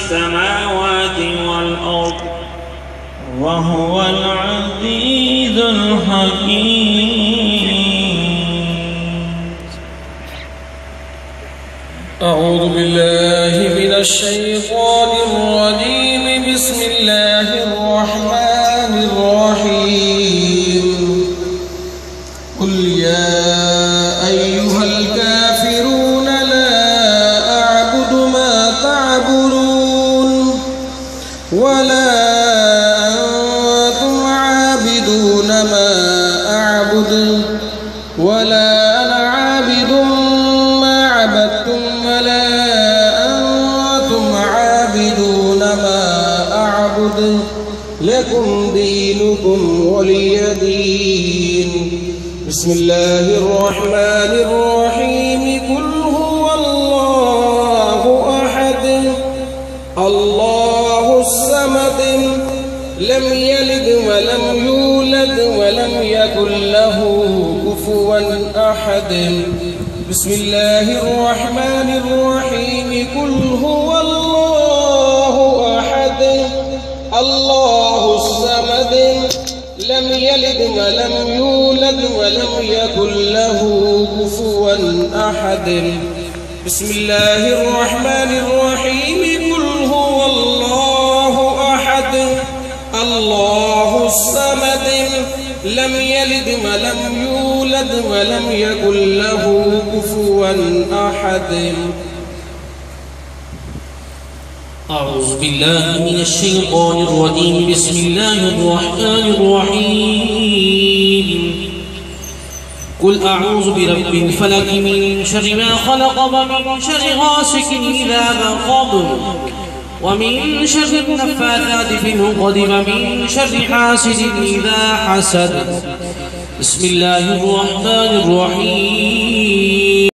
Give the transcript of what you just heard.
السماوات والأرض وهو العزيز الحكيم. أعوذ بالله من الشيطان الرجيم. بسم الله الرحمن الرحيم. قل يا أيها الكافرون لا أعبد ما تعبدون ولا أنتم عابدون ما أعبد ولا أنا عابد ما عبدتم ولا أنتم عابدون ما أعبد لكم دينكم ولي دين. بسم الله الرحمن الرحيم. قل هو الله أحد الله الصمد لم يلد ولم يولد ولم يكن له كفوا أحد. بسم الله الرحمن الرحيم. قل هو الله أحد الله الصمد لم يلد ولم يولد ولم يكن له كفوا أحد. بسم الله الرحمن الرحيم. قل هو الله أحد الله الصمد لم يلد ولم يولد ولم يكن له كفوا أحد. أعوذ بالله من الشيطان الرجيم. بسم الله الرحمن الرحيم. قل أعوذ برب الفلق من شر ما خلق ومن شر غاسق إذا وقب ومن شر النفاثات في العقد ومن شر حاسد إذا حسد. بسم الله الرحمن الرحيم.